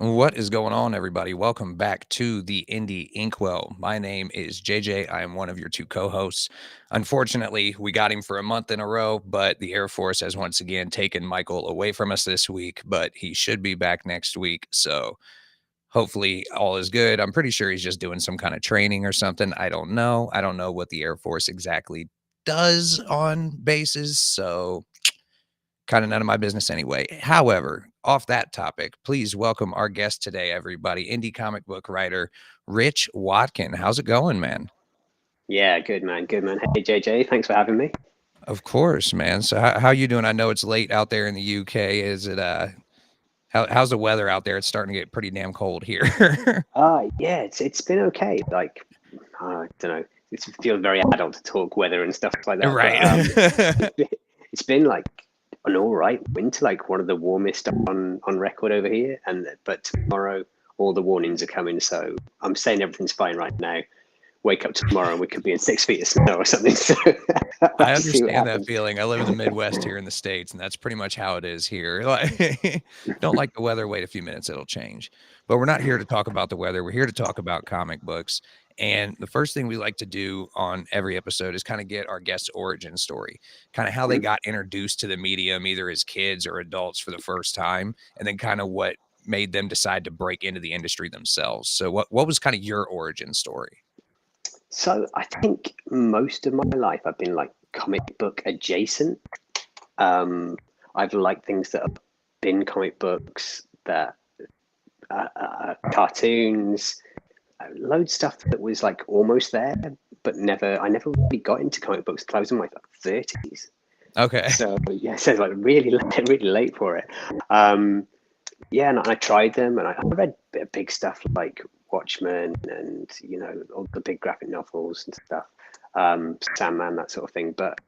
What is going on, everybody? Welcome back to the Indie Inkwell. My name is JJ. I am one of your two co-hosts. Unfortunately, we got him for a month in a row, but the Air Force has once again taken Michael away from us this week, but he should be back next week. So hopefully all is good. I'm pretty sure he's just doing some kind of training or something. I don't know. I don't know what the Air Force exactly does on bases. So kind of none of my business anyway. However, off that topic, please welcome our guest today, everybody, indie comic book writer Rich Watkin. How's it going, man? Yeah, good man, good man. Hey JJ, thanks for having me. Of course, man. So how you doing? I know it's late out there in the UK. Is it how's the weather out there? It's starting to get pretty damn cold here. Yeah, it's been okay. Like I don't know, it feels very adult to talk weather and stuff like that. But Right. it's been like an all right winter, like one of the warmest on record over here. And but tomorrow all the warnings are coming, so I'm saying everything's fine right now. Wake up tomorrow and we could be in 6 feet of snow or something. So I'll I have to see what understand that happens. feeling. I live in the Midwest here in the States, and that's pretty much how it is here. Like, don't like the weather, wait a few minutes, it'll change. But we're not here to talk about the weather. We're here to talk about comic books. And the first thing we like to do on every episode is kind of get our guest's origin story, kind of how they Mhm. got introduced to the medium, either as kids or adults for the first time, and then kind of what made them decide to break into the industry themselves. So what was kind of your origin story? So I think most of my life I've been like comic book adjacent. Um, I've liked things that have been comic books, that cartoons, loads of stuff that was like almost there, but never. I never really got into comic books until I was in my like, 30s. Okay. So yeah, so it's like really late for it. Um, yeah, and I tried them, and I read big stuff like Watchmen, and all the big graphic novels and stuff, Sandman, that sort of thing. But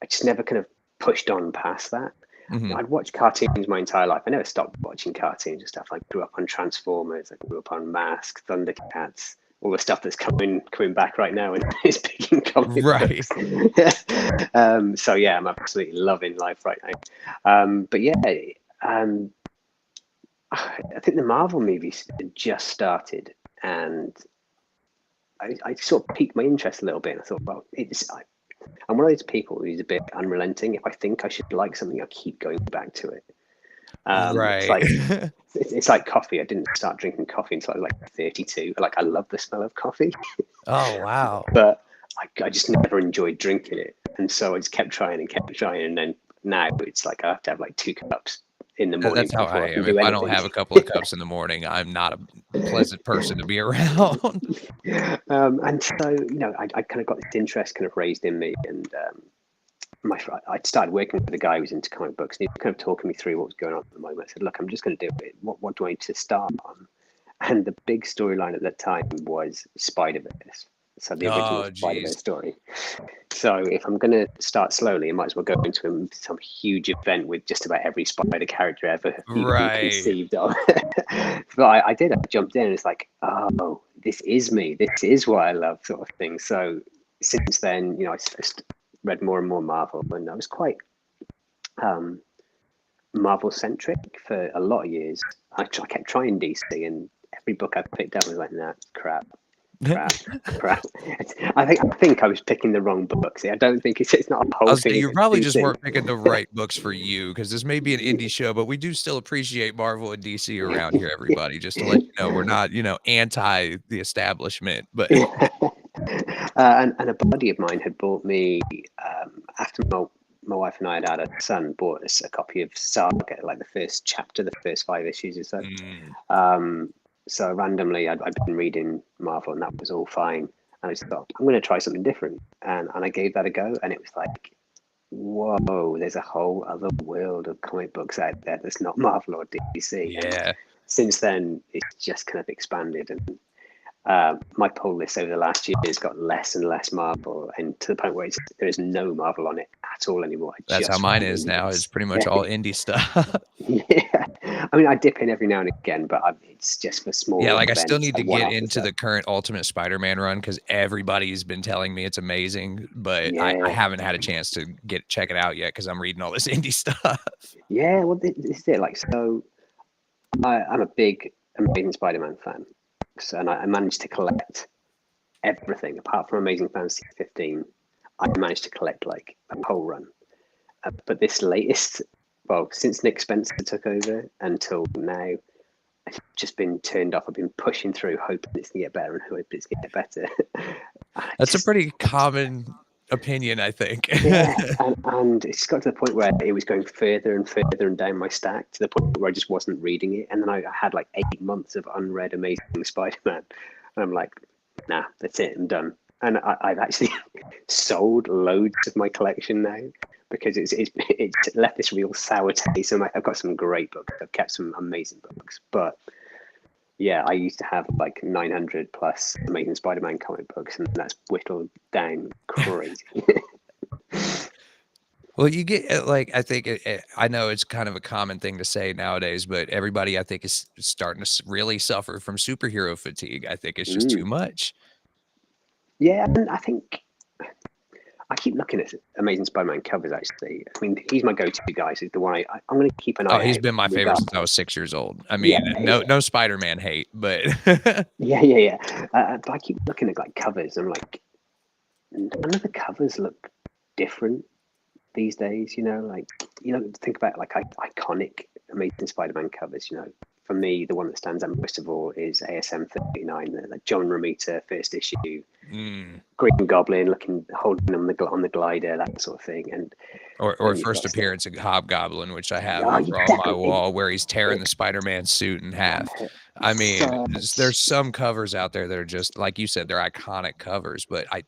I just never kind of pushed on past that. Hmm. I'd watched cartoons my entire life. I never stopped watching cartoons and stuff. I grew up on Transformers. I grew up on Mask, Thundercats, all the stuff that's coming back right now and is big in comic Right. books. So yeah, I'm absolutely loving life right now. But yeah, um, I think the Marvel movies had just started, and I sort of piqued my interest a little bit. And I thought, well, I'm one of those people who's a bit unrelenting. If I think I should like something, I keep going back to it. It's Right. like it's like coffee. I didn't start drinking coffee until I was like 32. Like I love the smell of coffee, Oh, wow. but I just never enjoyed drinking it, and so I just kept trying and kept trying, and then now it's like I have to have like 2 cups in the morning That's how I before I can am. If do I don't anything. have a couple of cups in the morning, I'm not a pleasant person to be around. And so I kind of got this interest kind of raised in me, and I'd started working with a guy who was into comic books, and he was kind of talking me through what was going on at the moment. I said, look, I'm just going to do it. What do I need to start on? And the big storyline at that time was Spider-Verse. So the original Oh, Spider-Verse geez. story. So if I'm going to start slowly, I might as well go into some huge event with just about every Spider character ever even Right. conceived of. But I did. I jumped in, and it's like, oh, this is me. This is what I love, sort of thing. So since then, I read more and more Marvel, and I was quite um, Marvel centric for a lot of years. I kept trying DC, and every book I picked up was like, nah, crap, crap, crap. I think I was picking the wrong book. See, I don't think it's not a whole I'll say thing you probably against just DC. weren't picking the right books for you because this may be an indie show, but we do still appreciate Marvel and DC around here, everybody. Just to let you know, we're not, anti the establishment, but And a buddy of mine had bought me after my wife and I had a son, bought us a copy of Saga, like the first chapter, the first 5 issues or so. mm, Um, so randomly, I'd been reading Marvel, and that was all fine. And I just thought, I'm going to try something different, and I gave that a go, and it was like, whoa, there's a whole other world of comic books out there that's not Marvel or DC. And yeah. since then, it's just kind of expanded, and my pull list over the last year has got less and less Marvel, and to the point where there is no Marvel on it at all anymore. I That's how just mine read is indie now. It's books. pretty much Yeah, all indie stuff. yeah. I mean, I dip in every now and again, but it's just for Yeah, small like I still events, need to like get one-off into stuff. the current Ultimate Spider-Man run because everybody's been telling me it's amazing, but I Yeah, haven't had a chance to check it out yet because I'm reading all this indie stuff. yeah. Well, this is it. Like, so I'm a big Amazing Spider-Man fan. So, and I managed to collect everything apart from Amazing Fantasy 15. I managed to collect like a whole run. But this latest, well, since Nick Spencer took over until now, I've just been turned off. I've been pushing through, hoping it's going to get better and hoping it's going to get better. That's a pretty common opinion, I think. Yeah, and it's got to the point where it was going further and further and down my stack to the point where I just wasn't reading it. And then I had like 8 months of unread Amazing Spider-Man. And I'm like, nah, that's it, I'm done. And I've actually sold loads of my collection now because it's left this real sour taste. So I've got some great books. I've kept some amazing books. But yeah, I used to have like 900 plus Amazing Spider-Man comic books, and that's whittled down crazy. Well, you get like I think I know it's kind of a common thing to say nowadays, but everybody I think is starting to really suffer from superhero fatigue. I think it's just too much. Yeah, and I think I keep looking at Amazing Spider-Man covers. Actually, I mean, he's my go-to guy. So he's the one I'm going to keep an eye Oh, out. he's been my favorite since I regardless. was 6 years old. I Yeah, mean, no Spider-Man hate, but yeah. But I keep looking at like covers. I'm like, none of the covers look different these days. Like think about like iconic Amazing Spider-Man covers. For me, the one that stands out most of all is ASM 39, the like John Romita first issue. Green Goblin holding on the glider, that sort of thing, and or then you've first got stuff. appearance of Hobgoblin, which I have Oh, you over on my definitely. wall, where he's tearing the Spider-Man suit in half. I mean, Such, there's some covers out there that are just like you said, they're iconic covers, but I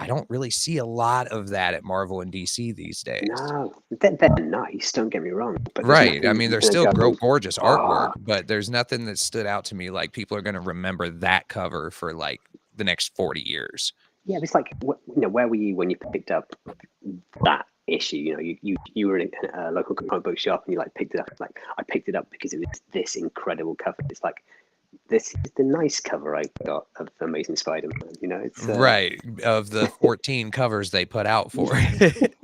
don't really see a lot of that at Marvel and DC these days. no, they're nice. Don't get me wrong, but there's Right. I nothing mean, you're they're gonna still go. gorgeous artwork, Oh, but there's nothing that stood out to me like people are going to remember that cover for like the next 40 years. yeah. It's like where were you when you picked up that issue? You were in a local comic book shop and you like picked it up. Like I picked it up because it was this incredible cover. It's like this is the nice cover I got of Amazing Spider-Man. It's Right. Of the 14 covers they put out for it.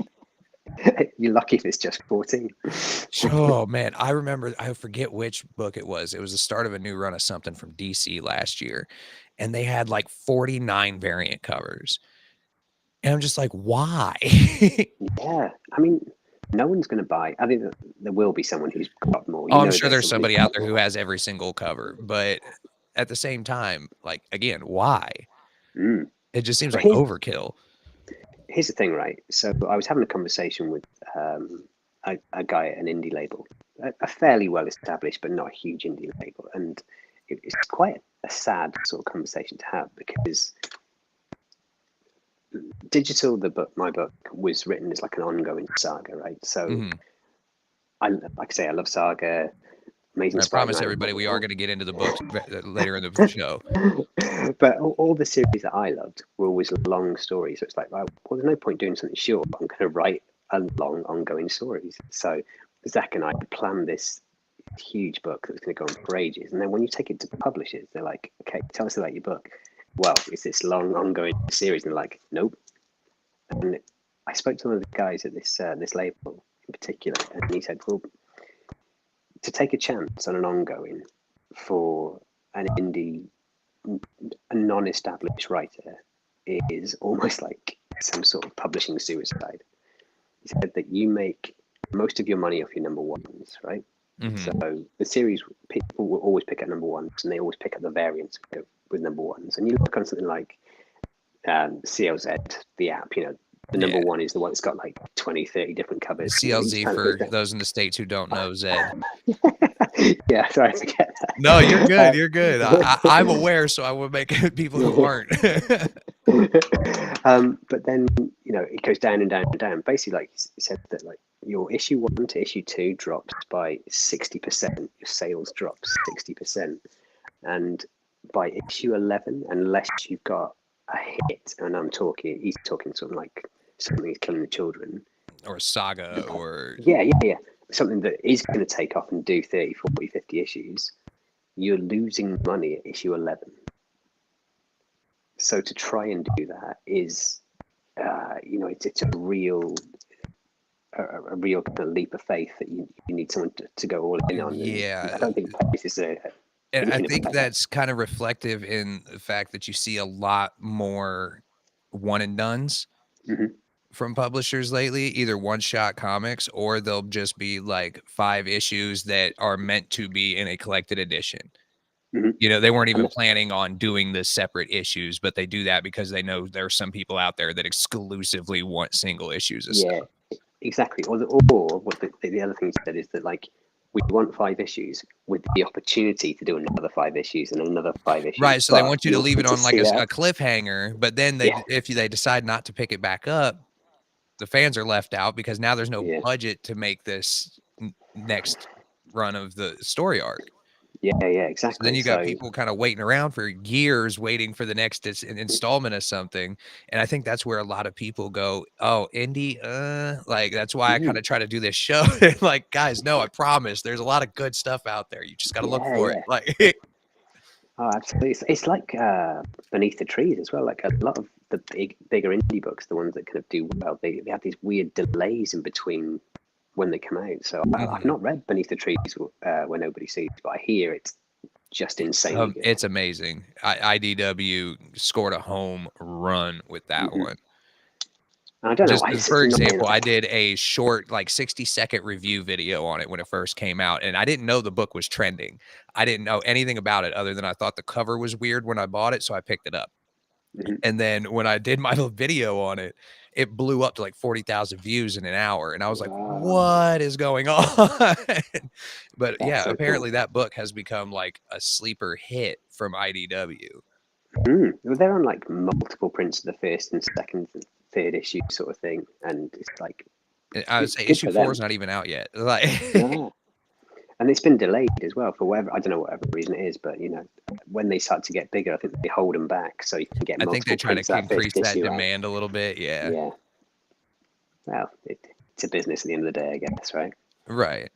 you're lucky if it's just 14. Oh man, I remember I forget which book it was. It was the start of a new run of something from DC last year, and they had like 49 variant covers. And I'm just like, why? Yeah, I mean, no one's going to buy. I think there will be someone who's got more. Oh, I'm sure There's there's someone who's somebody out got there who more. has every single cover, but at the same time, like again, why? Mm. It just seems But like overkill. here's the thing, right? So I was having a conversation with a guy at an indie label, a fairly well established but not a huge indie label, and it's quite a sad sort of conversation to have because digital, my book was written as like an ongoing saga, right? So Mhm. like I say, I love Saga, Amazing I promise Spider-Man, everybody we are going to get into the books later in the show. but all the series that I loved were always long stories. So it's like, well, there's no point doing something short. I'm going to write a long, ongoing stories. So Zach and I planned this huge book that was going to go on for ages. And then when you take it to publishers, they're like, okay, tell us about your book. Well, it's this long, ongoing series. And they're like, nope. And I spoke to one of the guys at this label in particular, and he said, well, to take a chance on an ongoing for an indie, a non-established writer is almost like some sort of publishing suicide. He said that you make most of your money off your number ones, right? Mhm. So the series, people will always pick up number ones, and they always pick up the variants with number ones. And you look on something like CLZ, the app, the number Yeah. one is the one that's got like 20, 30 different covers. Each CLZ time for those in the States who don't know, Zed. yeah, sorry, I forget No, you're good. that. You're good. I'm aware, so I will make people who aren't. But then it goes down and down and down. Basically, like he said that like your issue 1 to issue 2 drops by 60%. Your sales drop 60%, and by issue 11, unless you've got a hit, and he's talking something like something's killing the children. Or Saga or Yeah. Something that is going to take off and do 30, 40, 50 issues. You're losing money at issue 11. So to try and do that is, it's a real kind of leap of faith that you need someone to go all in on. And yeah. I don't think places are. And I thinking think about that. that's kind of reflective in the fact that you see a lot more one and dones Hmm. from publishers lately, either one-shot comics or they'll just be, like, 5 issues that are meant to be in a collected edition. Hmm. You know, they weren't even And planning on doing the separate issues, but they do that because they know there are some people out there that exclusively want single issues of yeah, stuff. exactly. Or what the other thing you said is that like we want 5 issues with the opportunity to do another 5 issues and another 5 issues, Right, so they but want you we to want leave it to on, like, see that. a cliffhanger, but then Yeah, they decide not to pick it back up, the fans are left out because now there's no yeah, budget to make this next run of the story arc. yeah, So then exactly. you got So people kinda waiting around for years waiting for the next installment of something, and I think that's where a lot of people go, "Oh, indie, like, that's why I mm, kinda try to do this show." Like, "Guys, no, I promise, there's a lot of good stuff out there, you just gotta look yeah, for it." yeah. Like Oh, absolutely. It's like Beneath the Trees as well. Like a lot of the bigger indie books, the ones that kind of do well, they have these weird delays in between when they come out. So I've Mhm. not read Beneath the Trees where nobody sees, but I hear it's just insanely good. It's amazing. IDW scored a home run with that Hmm. one. And I don't know Just why it's for just annoying. example, I Like, did a short, like, 60-second review video on it when it first came out, and I didn't know the book was trending. I didn't know anything about it other than I thought the cover was weird when I bought it, so I picked it up. mhm. And then when I did my little video on it, it blew up to, like, 40,000 views in an hour, and I was like, Wow, "What is going on?" But, that's yeah, so cool. apparently that book has become, like, a sleeper hit from IDW. Well, they're on like multiple prints of the first and second and third issue sort of thing, and it's like I would it's say good issue for 4 them. is not even out yet. Like No. And it's been delayed as well for whatever, I don't know whatever reason it is, but when they start to get bigger, I think they hold them back so you can get I think they multiple try to prints of that first increase that issue out. demand a little bit, yeah. Yeah, well, it's a business at the end of the day, I guess, right? Right.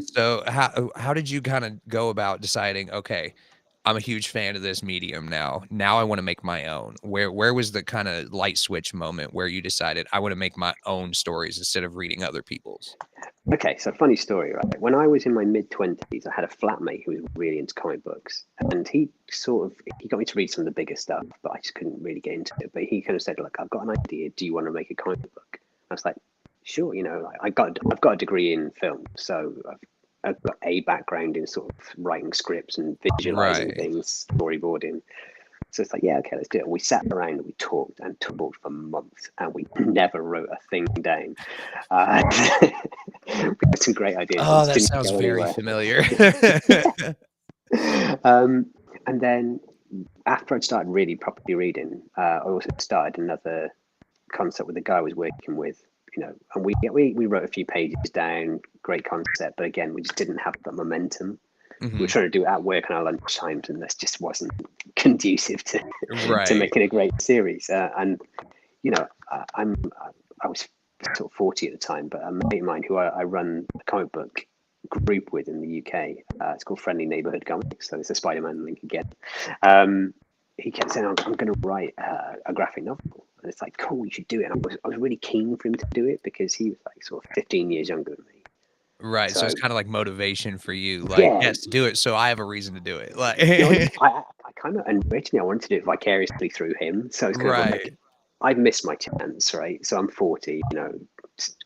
So how did you kinda go about deciding, "Okay, I'm a huge fan of this medium now. Now I wanna make my own." Where was the kinda light switch moment where you decided, "I wanna make my own stories instead of reading other people's?" Okay, so funny story, right? When I was in my mid 20s, I had a flatmate who was really into comic books, and he got me to read some of the bigger stuff, but I just couldn't really get into it. But he kind of said, "Look, I've got an idea. Do you want to make a comic book?" I was like, "Sure." Like, I've got a degree in film, so I've got a background in sort of writing scripts and visualizing Right. things, storyboarding. So it's like, yeah, okay, let's do it. And we sat around and we talked and talked for months, and we never wrote a thing down. We had some great ideas that Oh, just that didn't sounds go very anywhere. familiar. um, and then after I'd started really properly reading, I also started another concept with the guy I was working with. And we wrote a few pages down, great concept, but again, we just didn't have the momentum. We were Mhm. trying to do it at work on our lunch times, and this just wasn't conducive to Right. making a great series. And you know, I was sort of 40 at the time, but a mate of mine who I run a comic book group with in the UK, it's called Friendly Neighborhood Comics, so it's a Spider-Man link again. Um, he kept saying, I'm going to write a graphic novel. And it's like, cool, you should do it. And I was really keen for him to do it because he was like sort of 15 years younger than me. Right, so it's So, kinda like motivation for you, like, yeah, "Yes, do it so I have a reason to do it." Like I kind of, and originally I wanted to do it vicariously through him. So it's kind of like, Right. I've missed my chance, right? So I'm 40,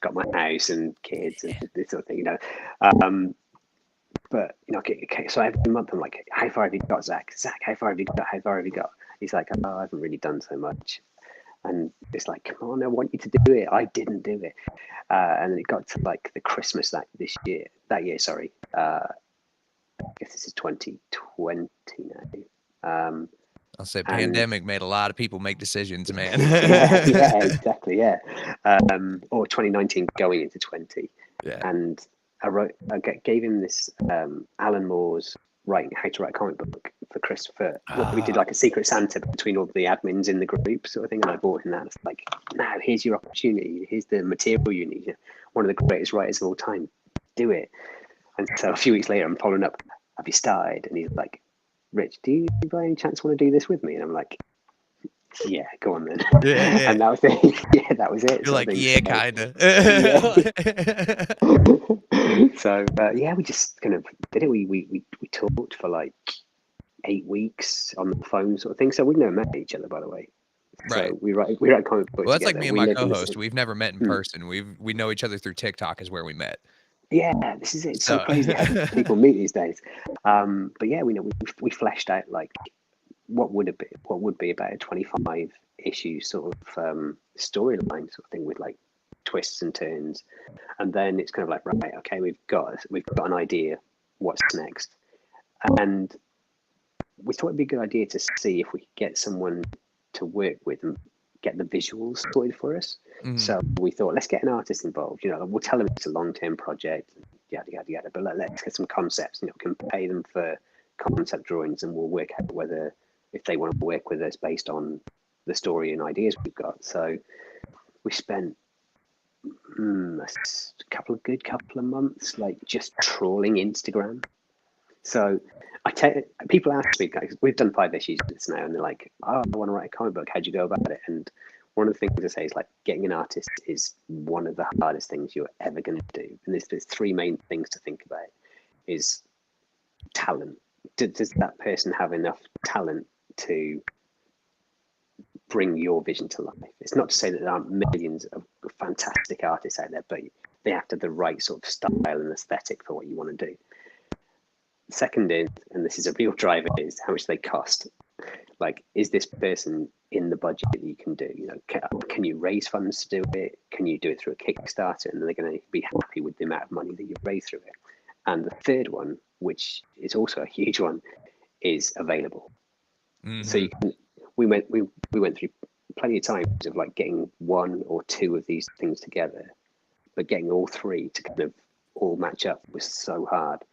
got my house and kids and this sort of thing. Um, but okay, so every month I'm like, how far have you got, Zach? Zach, how far have you got? How far have you got? He's like, oh, I haven't really done so much. And it's like, come on, I want you to do it. I didn't do it. And then it got to like the Christmas that year, sorry. I guess this is 2020 now. I'll say And pandemic made a lot of people make decisions, man. yeah, exactly, yeah. Or 2019 going into 20. Yeah. And gave him this Alan Moore's writing how to write a comic book for Christopher. We did Ah, like a secret Santa between all the admins in the group sort of thing, and I bought him that. It's like, now here's your opportunity. Here's the material you need. One of the greatest writers of all time. Do it. And so a few weeks later, I'm following up. Have you started? And he's like, Rich, do you by any chance want to do this with me? And I'm like, Yeah, go on then. Yeah, yeah. And that was it. Yeah, that was it. You're Sort of like, thing. yeah, So, kinda. yeah. So yeah, we just kind of did it. We talked for like 8 weeks on the phone, sort of thing. So we've never met each other, by the way. Right. So we write comic book Well, that's like together. me and We my live in the co-host. same. We've never met in Mm. person. We know each other through TikTok is where we met. Yeah, this is it. It's so So crazy how people meet these days. But yeah, we fleshed out like what would be about a 25 issue sort of storyline sort of thing with like twists and turns, and then it's kind of like, right, okay, we've got an idea, what's next, and we thought it'd be a good idea to see if we could get someone to work with and get the visuals sorted for us. mhm. So we thought, let's get an artist involved. We'll tell them it's a long-term project, yada yada yada. But let's get some concepts. Can pay them for concept drawings, and we'll work out whether if they want to work with us based on the story and ideas we've got. So we spent a couple of months like just trawling Instagram. So people ask me, guys, we've done 5 issues of this now, and they're like, "Oh, I want to write a comic book. How'd you go about it?" And one of the things I say is like, getting an artist is one of the hardest things you're ever going to do. And there's three main things to think about: is talent. Does that person have enough talent to bring your vision to life? It's not to say that there aren't millions of fantastic artists out there, but they have to have the right sort of style and aesthetic for what you want to do. Second is, and this is a real driver, is how much they cost. Like, is this person in the budget that you can do? Can you raise funds to do it? Can you do it through a Kickstarter, and they're going to be happy with the amount of money that you raise through it? And the third one, which is also a huge one, is available. So Mhm. you can. We went through plenty of times of like getting one or two of these things together, but getting all three to kind of all match up was so hard.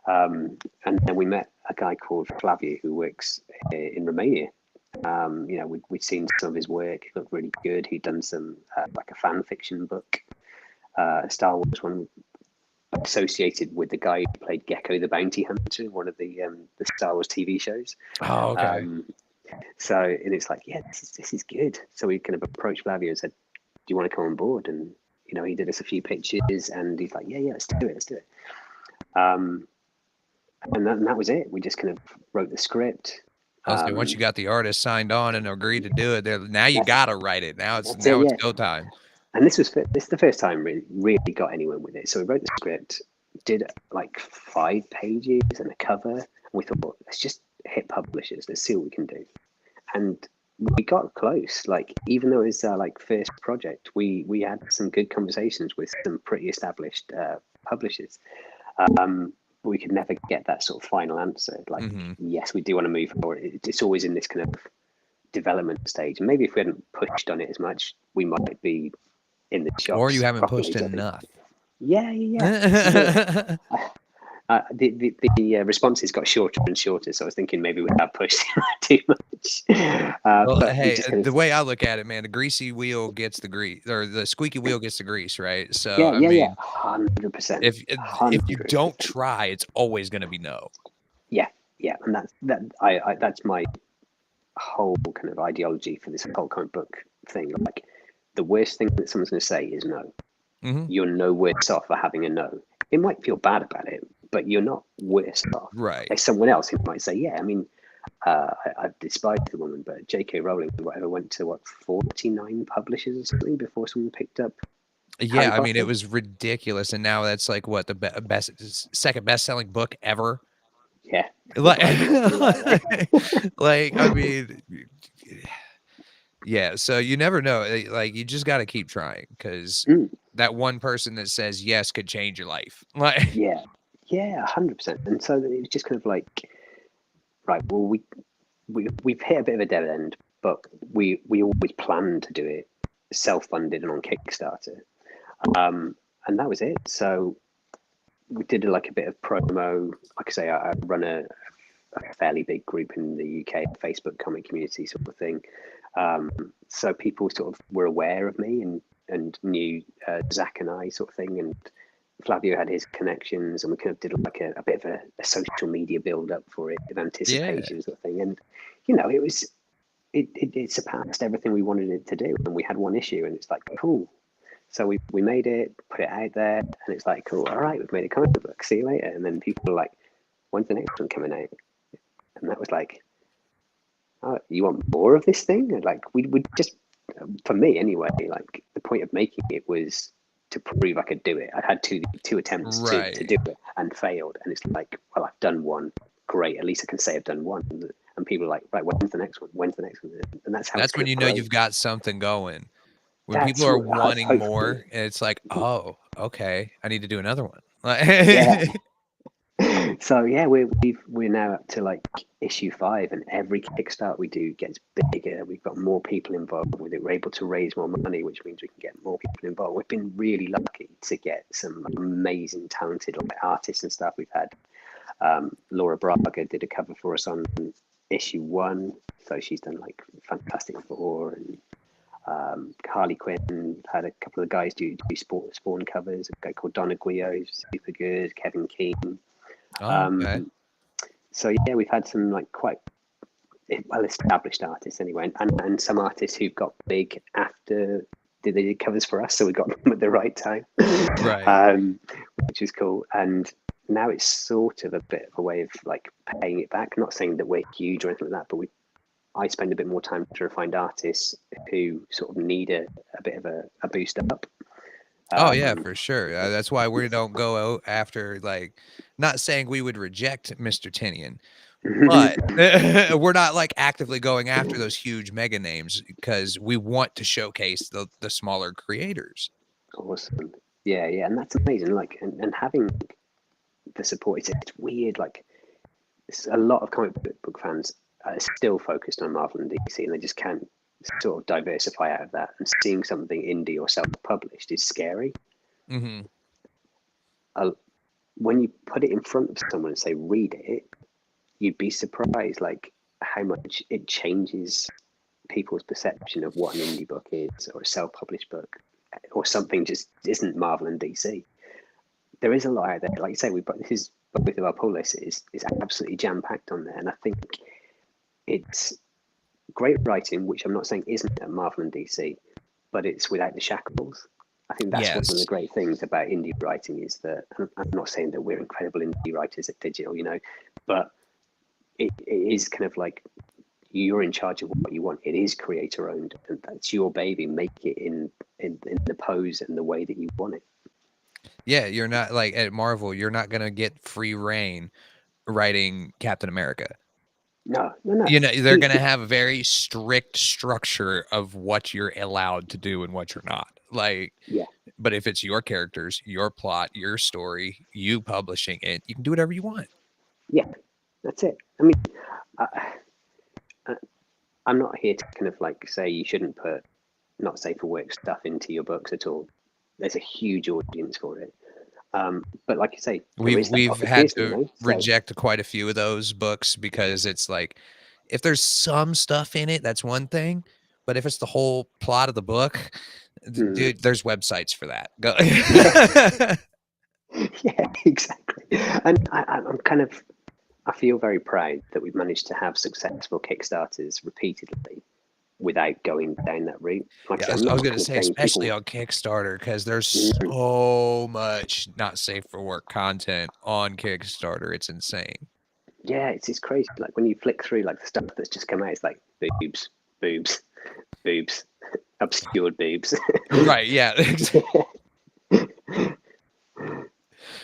And then we met a guy called Flavio who works in Romania. We'd seen some of his work. It looked really good. He'd done some like a fan fiction book, a Star Wars one associated with the guy who played Gecko the Bounty Hunter in one of the Star Wars TV shows. Oh, okay. Um, and it's like, yeah, this is good. So we kind of approached Flavio and said, "Do you want to come on board?" And he did us a few pictures, and he's like, "Yeah, let's do it." Um, and that was it. We just kind of wrote the script. I was saying once you got the artist signed on and agreed to do it, now you That's gotta write it. Now it's that's it. now it's Yeah. go time. And this is the first time really got anyone with it. So we wrote the script, did like 5 pages and a cover, and we thought, let's just hit publishers. Let's see what we can do. And we got close. Like, even though it's our like first project, we had some good conversations with some pretty established publishers. But we could never get that sort of final answer. Like, Mhm. yes, we do want to move forward. It's always in this kind of development stage. And maybe if we hadn't pushed on it as much, we might be in the Or you shops haven't properly. pushed Sort of thing. enough. Yeah. This is it. The responses got shorter and shorter, so I was thinking maybe we have pushed too much. Well, But we hey, just kind the of, way I look at it, man, the greasy wheel gets the grease, or the squeaky wheel gets the grease, right? So, I yeah, mean, 100%, if you 100%. don't try, it's always gonna be no. Yeah, and that's my whole kind of ideology for this whole comic book thing. Like, the worst thing that someone's going to say is no. Mhm. You're no worse off for having a no. It might feel bad about it, but you're not worse off. Right. There's someone else who might say, yeah, I mean, I despise the woman, but J.K. Rowling, whatever, went to what, 49 publishers or something before someone picked up Harry Yeah, I mean, it Potter. was ridiculous, and now that's like what the second best-selling book ever. Yeah, Like, exactly that. like, I mean, yeah. So you never know. Like, you just got to keep trying because Mm, that one person that says yes could change your life. Like, yeah, 100%. And so it was just kind of like, right, well, we've hit a bit of a dead end, but we always planned to do it self-funded and on Kickstarter, and that was it. So we did like a bit of promo. Like I say, I run a fairly big group in the UK, Facebook comic community sort of thing. So people sort of were aware of me and knew Zach and I sort of thing, and Flavio had his connections, and we kind of did like a bit of a social media build up for it, of yeah, anticipation sort of thing. And it was. it surpassed everything we wanted it to do, and we had one issue, and it's like cool. So we made it, put it out there, and it's like cool. All right, we've made a comic book. See you later. And then people are like, "When's the next one coming out?" And that was like, "Oh, you want more of this thing?" And like we would just, for me anyway, like the point of making it was to prove I could do it. I had two attempts to do it and failed, and it's like, well, I've done one. Great, at least I can say I've done one. And people are like, right, when's the next one? When's the next one? And that's how it's That's when kind you of know grown. you've got something going. When people That's are what wanting hopefully, more, and it's like, "Oh, okay, I need to do another one." yeah. Like So yeah, we're now up to like issue 5, and every Kickstart we do gets bigger. We've got more people involved with it. We're able to raise more money, which means we can get more people involved. We've been really lucky to get some amazing, talented like, artists and stuff. We've had Laura Braga did a cover for us on issue 1, so she's done like Fantastic Four, and Harley Quinn. Had a couple of guys do Spawn covers. A guy called Don Aguillo, who's super good. Kevin Keane. Oh, okay. So yeah, we've had some like quite well established artists anyway, and some artists who've got big after they did covers for us, so we got them at the right time, Right. which is cool. And now it's sort of a bit of a way of like paying it back. Not saying that we're huge or anything like that, but I spend a bit more time trying to find artists who sort of need a bit of a boost up. Oh, yeah, Um, for sure. That's why we don't go out after, like not saying we would reject Mr. Tinian, but we're not, like, actively going after those huge mega names because we want to showcase the smaller creators. awesome. Yeah, yeah, and that's amazing. Like, and having the support, it's weird. Like, a lot of comic book fans are still focused on Marvel and DC, and they just can't sort of diversify out of that. And seeing something indie or self-published is scary. Mhm. When you put it in front of someone and say, "Read it," you'd be surprised, like how much it changes people's perception of what an indie book is, or a self-published book, or something just isn't Marvel and DC. There is a lot out there. Like you say, we've got this is both of our pull lists is absolutely jam-packed on there, and I think it's great writing, which I'm not saying isn't at Marvel and DC, but it's without the shackles. I think that's one of the Yes. great things about indie writing is that I'm not saying that we're incredible indie writers at Digital, but it is kind of like you're in charge of what you want. It is creator owned, and that's your baby. Make it in the pose and the way that you want it. Yeah, you're not like, at Marvel, you're not gonna get free reign writing Captain America. No, no, no. You know, they're gonna have a very strict structure of what you're allowed to do and what you're not. Like, Yeah, but if it's your characters, your plot, your story, you publishing it, you can do whatever you want. yeah, that's it. I mean, I, I'm not here to kind of like say you shouldn't put not safe for work stuff into your books at all. There's a huge audience for it. But like you say, there We've is that we've had opportunity, to So reject quite a few of those books because it's like, if there's some stuff in it, that's one thing, but if it's the whole plot of the book, dude, there's websites for that. Go yeah, yeah, exactly. And I'm kind of I feel very proud that we've managed to have successful Kickstarters repeatedly without going down that route. Like I Yeah, said, I'm I was not gonna kind of say, saying especially people. on Kickstarter, because there's Mm, so much not safe for work content on Kickstarter, it's insane. yeah, it's crazy. Like when you flick through like the stuff that's just come out, it's like boobs, boobs, boobs, obscured boobs. Right, yeah.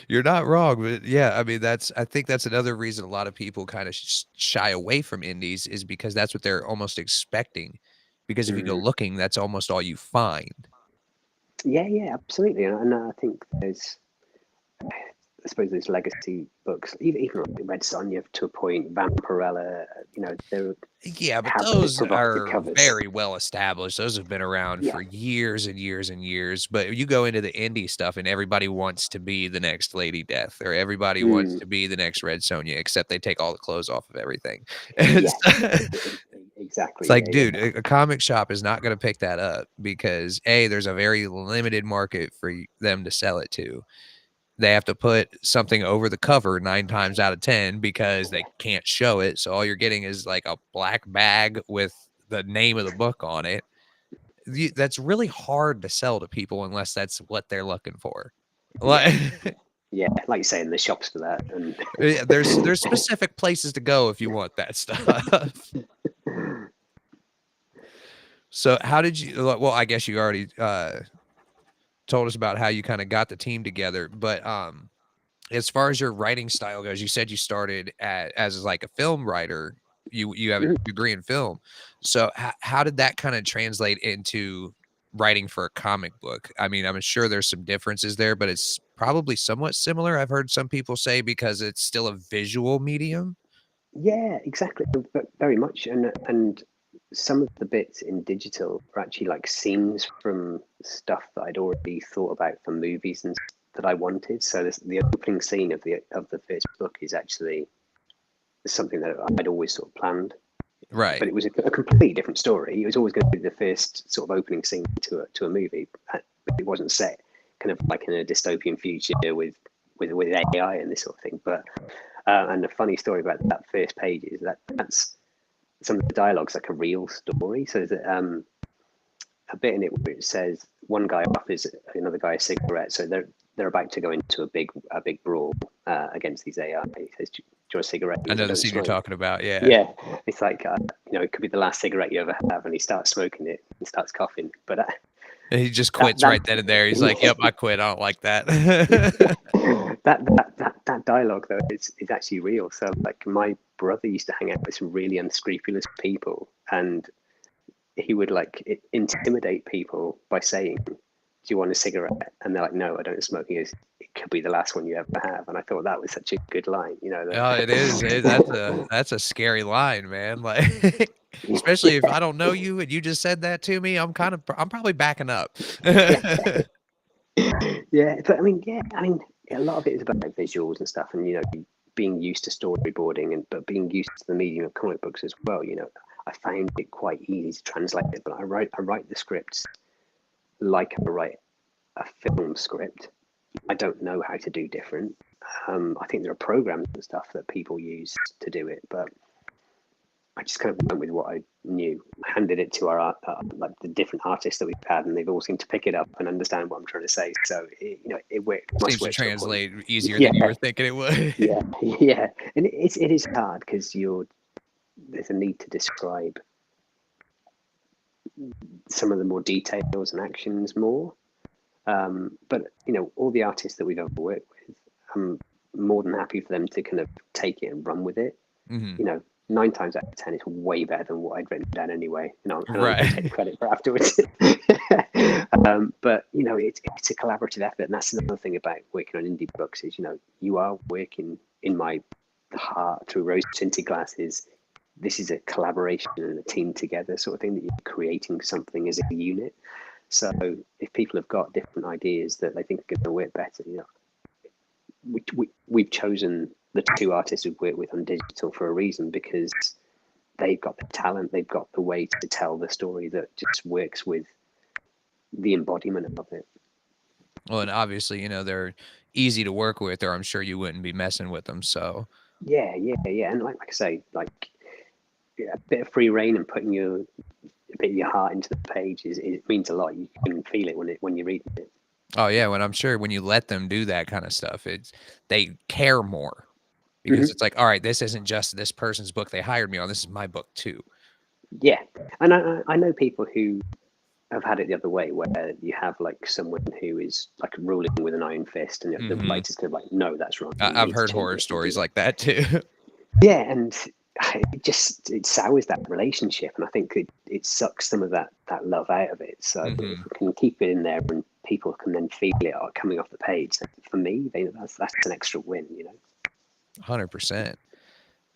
You're not wrong, but yeah, I mean, I think that's another reason a lot of people kind of shy away from indies is because that's what they're almost expecting. Because if you go Mm. looking, that's almost all you find. Yeah, yeah, absolutely. And I think I suppose there's legacy books, even like Red Sonja to a point, Vampirella, they Yeah, but have those those provocative are covers. very well established. Those have been around Yeah. for years and years and years. But you go into the indie stuff and everybody wants to be the next Lady Death or everybody wants Mm. to be the next Red Sonja, except they take all the clothes off of everything. Yes, It's exactly. like, Yeah, dude, a comic shop is not going to pick that up because A, there's a very limited market for them to sell it to. They have to put something over the cover 9 times out of 10 because they can't show it. So all you're getting is like a black bag with the name of the book on it, that's really hard to sell to people unless that's what they're looking for. Yeah, Like, yeah, like you say, in the shops for that, and yeah, there's specific places to go if you want that stuff. So how did you? Well, I guess you already told us about how you kind of got the team together, but as far as your writing style goes, you said you started as like a film writer. You have a degree in film. So how did that kind of translate into writing for a comic book? I mean, I'm sure there's some differences there, but it's probably somewhat similar. I've heard some people say because it's still a visual medium. yeah, exactly, very much, and some of the bits in digital are actually like scenes from stuff that I'd already thought about for movies and that I wanted. So the opening scene of the first book is actually something that I'd always sort of planned, Right. but it was a completely different story. It was always going to be the first sort of opening scene to a movie, but it wasn't set kind of like in a dystopian future with AI and this sort of thing. But and the funny story about that first page is that's some of the dialogue's like a real story. So there's a bit in it where it says one guy offers another guy a cigarette. So they're about to go into a big brawl against these AI. He says, "Do you want a cigarette?" I He says, know "I the don't scene you're smoke." talking about. Yeah. Yeah, it's like it could be the last cigarette you ever have, and he starts smoking it and starts coughing. But He just that quits that right then and there. He's like, "Yep, I quit. I don't like that." that dialogue though is actually real. So like my brother used to hang out with some really unscrupulous people, and he would like intimidate people by saying, "Do you want a cigarette?" And they're like, "No, I don't smoke." He goes, "It could be the last one you ever have." And I thought that was such a good line, Oh, it is. That's a scary line, man. Like, especially if I don't know you and you just said that to me, I'm probably backing up. yeah, yeah. But I mean, a lot of it is about visuals and stuff, and being used to storyboarding but being used to the medium of comic books as well. I found it quite easy to translate it, but I write the scripts like I write a film script. I don't know how to do different. I think there are programs and stuff that people use to do it, but I just kind of went with what I knew. I handed it to our like the different artists that we've had, and they've all seemed to pick it up and understand what I'm trying to say. So it must Seems to work to a point. translate easier Yeah, than you were thinking it would. yeah, yeah. And it is hard because there's a need to describe some of the more details and actions more. But all the artists that we've ever worked with, I'm more than happy for them to kind of take it and run with it. Mhm. 9 times out of 10, it's way better than what I'd written down anyway. And I'm going to take the Right. credit for afterwards. But it's a collaborative effort, and that's another thing about working on indie books is you are working in my heart through rose tinted glasses. This is a collaboration and a team together sort of thing that you're creating something as a unit. So if people have got different ideas that they think are going to work better, we've chosen the two artists we've worked with on digital for a reason, because they've got the talent, they've got the way to tell the story that just works with the embodiment of it. Well, and obviously, they're easy to work with, or I'm sure you wouldn't be messing with them. So, Yeah, yeah, yeah. And like I say, like a bit of free reign and putting a bit of your heart into the page it means a lot. You can feel it when you're reading it. oh yeah, when I'm sure when you let them do that kind of stuff, they care more because Mm-hmm. it's like, all right, this isn't just this person's book they hired me on. This is my book too. Yeah, and I know people who have had it the other way, where you have like someone who is like ruling with an iron fist, and the Hmm. writer's kind of like, no, that's wrong. You I've need to heard change horror this and do stories that. like that too. Yeah, and it sours that relationship, and I think it sucks some of that love out of it. So if Hmm. we can keep it in there and people can then feel it coming off the page, then for me, that's an extra win. 100%.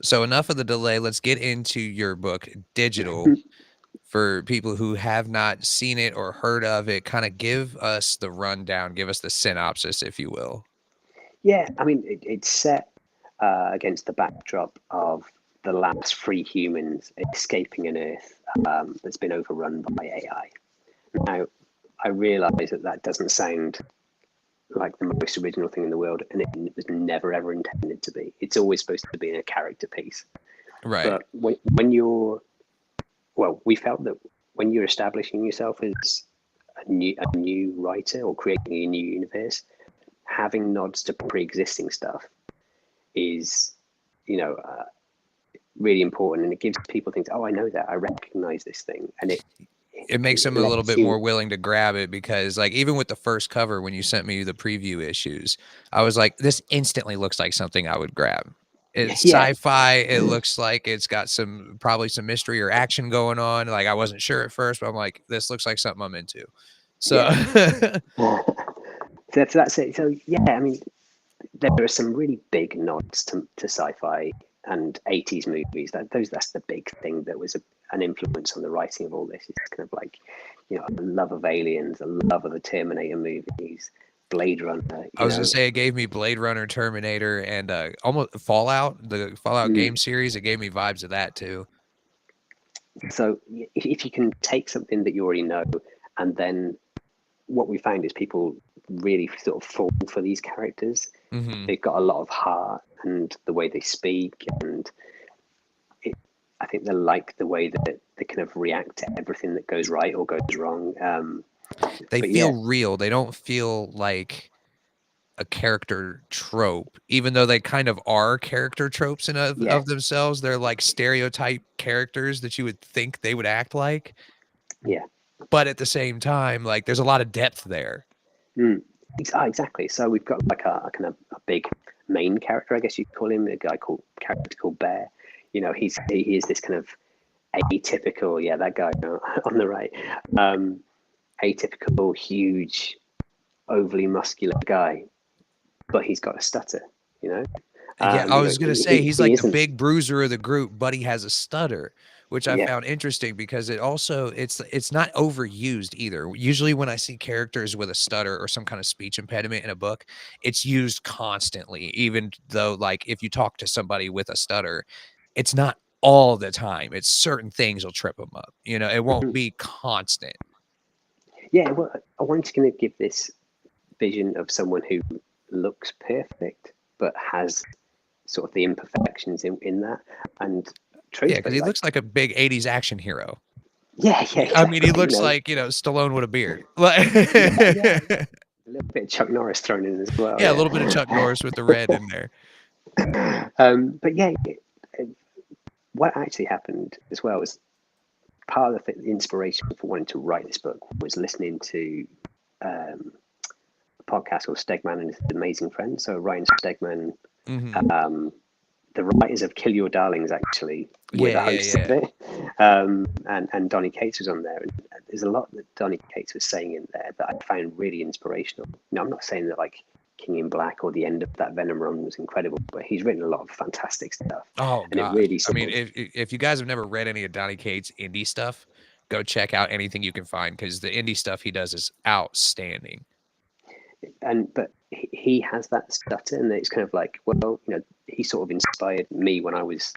So enough of the delay. Let's get into your book, Digital. For people who have not seen it or heard of it, kind of give us the rundown, give us the synopsis, if you will. Yeah, I mean, it's set against the backdrop of the last free humans escaping an Earth that's been overrun by AI. Now, I realise that doesn't sound like the most original thing in the world, and it was never ever intended to be. It's always supposed to be a character piece. Right. But when you're well, we felt that when you're establishing yourself as a new writer or creating a new universe, having nods to pre-existing stuff is, you know, really important, and it gives people things. Oh, I know that. I recognize this thing, and It makes them it a little lets bit more you. willing to grab it because, like, even with the first cover, when you sent me the preview issues, I was like, this instantly looks like something I would grab. It's Yeah, sci-fi. It looks like it's got probably some mystery or action going on. Like, I wasn't sure at first, but I'm like, this looks like something I'm into. So, yeah. That's it. So yeah, I mean, there are some really big nods to sci-fi and 80s movies. That's the big thing that was an influence on the writing of all this. It's kind of like, you know, a love of aliens, a love of the Terminator movies, Blade Runner. I You was gonna know, say it gave me Blade Runner, Terminator, and almost Fallout, the Fallout mm. game series. It gave me vibes of that too. So if you can take something that you already know, and then what we find is people really sort of fall for these characters. Hmm. They've got a lot of heart and the way they speak, and I think they like the way that they kind of react to everything that goes right or goes wrong. They But yeah, feel real. They don't feel like a character trope, even though they kind of are character tropes in yeah, of themselves. They're like stereotype characters that you would think they would act like, yeah. but at the same time, like there's a lot of depth there. Mm. Exactly. So we've got like a kind of a big main character, I guess you'd call him, a guy called character called Bear. You know, he is this kind of atypical, yeah, that guy on the right, um, atypical, huge, overly muscular guy, but he's got a stutter. You know, Yeah, I you know, was gonna say he's he like the isn't. big bruiser of the group, but he has a stutter, which I Yeah. found interesting because it's not overused either. Usually when I see characters with a stutter or some kind of speech impediment in a book, it's used constantly, even though like if you talk to somebody with a stutter, it's not all the time. It's certain things will trip them up. You know, it won't Mhm. be constant. Yeah. Well, I wanted to kind of give this vision of someone who looks perfect but has sort of the imperfections in that. And Yeah, because truthfully, he like, looks like a big 80s action hero. yeah, yeah, I mean, he exactly. You looks know, like, Stallone with a beard. Like yeah, yeah. A little bit of Chuck Norris thrown in as well. Yeah, a Yeah. little bit of Chuck Norris with the red in there. But yeah, what actually happened as well was part of the inspiration for wanting to write this book was listening to um, a podcast called Stegman and His Amazing Friends. So Ryan Stegman, Mhm. um, the writers of Kill Your Darlings, actually were Yeah, the yeah, hosts yeah. of it, and Donny Cates was on there. And there's a lot that Donny Cates was saying in there that I found really inspirational. Now, I'm not saying that like King in Black or the end of that Venom run was incredible, but he's written a lot of fantastic stuff, Oh and it gosh. really I sort mean, of. if you guys have never read any of Donny Cates' indie stuff, go check out anything you can find because the indie stuff he does is outstanding. And but he has that stutter, and it's kind of like, well, you know, he sort of inspired me when I was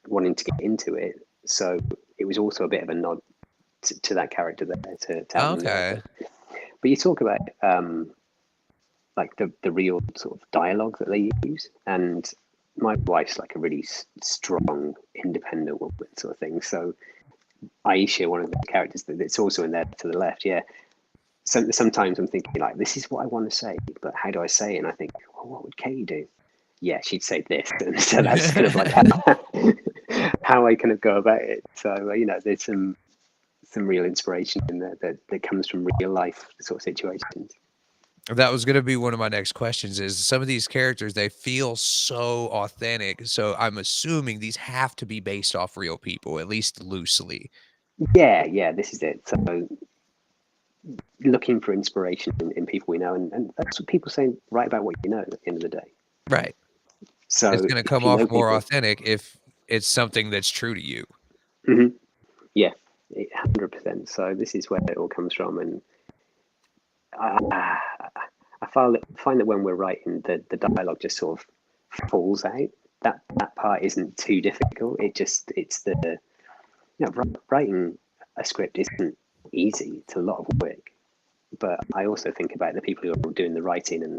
wanting to get into it. So it was also a bit of a nod to that character there to have him there. Okay. But you talk about like the real sort of dialogue that they use, and my wife's like a really strong, independent woman sort of thing. So Aisha, one of the characters that's also in there to the left, yeah. Sometimes I'm thinking like, this is what I want to say, but how do I say it? And I think, well, what would Katie do? Yeah, she'd say this. And so that's kind of like how I kind of go about it. So you know, there's some real inspiration in there that comes from real life sort of situations. That was gonna be one of my next questions is some of these characters, they feel so authentic. So I'm assuming these have to be based off real people, at least loosely. Yeah, yeah, this is it. So looking for inspiration in people we know, and that's what people say. Write about what you know at the end of the day. Right. It's So gonna if come you off know more people, authentic if it's something that's true to you. mhm, yeah, 100%. So this is where it all comes from, and I, I find that when we're writing, the dialogue just sort of falls out. That part isn't too difficult. It's the writing a script isn't easy. It's a lot of work. But I also think about the people who are doing the writing and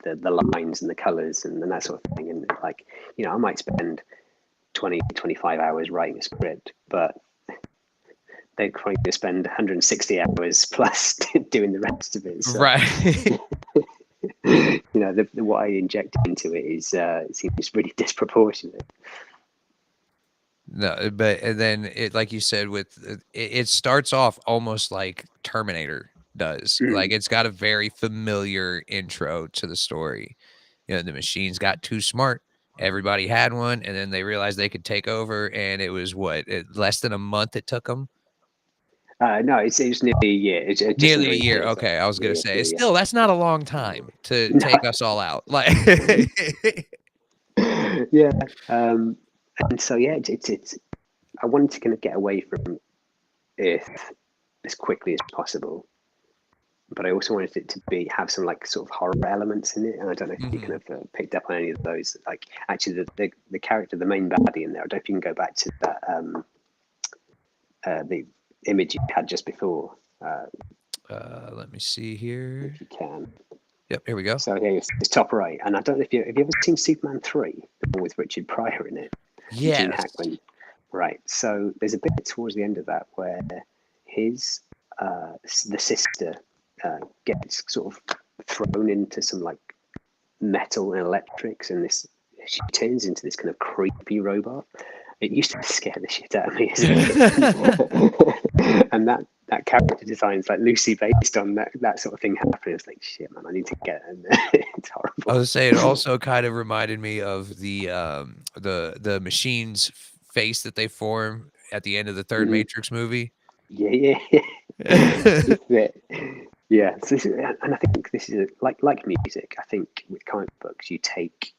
the lines and the colors and that sort of thing. And like, you know, I might spend 20-25 hours writing a script, but they're trying to spend 160 hours plus doing the rest of it. So, Right. what I inject into it is seems really disproportionate. No, but and then like you said, it starts off almost like Terminator does. Like it's got a very familiar intro to the story. The machines got too smart. Everybody had one, and then they realized they could take over. And it was less than a month it took them. No, it's nearly a year. It's just Nearly under a a year. year. So Okay, I was gonna yeah, say, yeah, it's yeah. still that's not a long time to No. take us all out. Like, Yeah. And so yeah, it's. I wanted to kind of get away from Earth as quickly as possible, but I also wanted it to have some like sort of horror elements in it. And I don't know if you kind of picked up on any of those. Like actually, the character, the main baddie in there. I don't know if you can go back to that the image you had just before. let me see here. If you can. Yep, here we go. So here it's top right, and I don't know if have you ever seen Superman 3, the one with Richard Pryor in it, Gene Yes. Hackman. Right. So there's a bit towards the end of that where his the sister gets sort of thrown into some like metal and electrics, and she turns into this kind of creepy robot. It used to scare the shit out of me as a kid, and that character design is like loosely based on that sort of thing happening. It's like shit, man. I need to get it. And it's horrible. I was saying it also kind of reminded me of the machine's face that they form at the end of the third Matrix movie. Yeah. Yeah. So and I think this is like music. I think with comic books, you take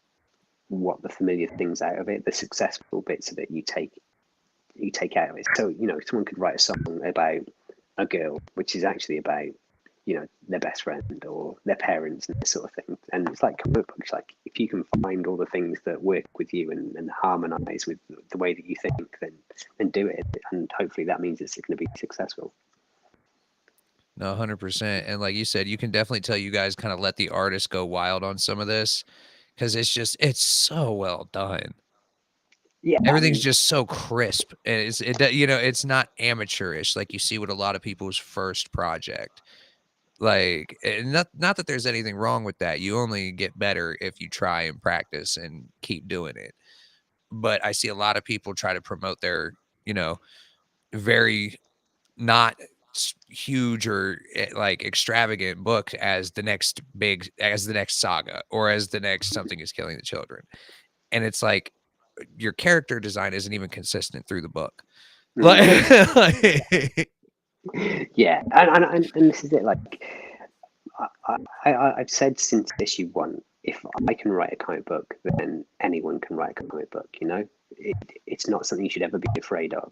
what the familiar things out of it, the successful bits of it, you take out of it. So someone could write a song about a girl, which is actually about their best friend or their parents and this sort of thing. And it's like comic books. Like if you can find all the things that work with you and harmonize with the way that you think, then do it. And hopefully that means it's going to be successful. No, 100%. And like you said, you can definitely tell you guys kind of let the artist go wild on some of this because it's so well done. Yeah, Everything's just so crisp, and it's not amateurish like you see with a lot of people's first project. Like, not that there's anything wrong with that. You only get better if you try and practice and keep doing it. But I see a lot of people try to promote their, very not huge or like extravagant book as the next saga or as the next something is killing the children. And it's like your character design isn't even consistent through the book. Like, yeah, and this is it. Like I've said since issue 1, if I can write a comic book, then anyone can write a comic book. It's not something you should ever be afraid of,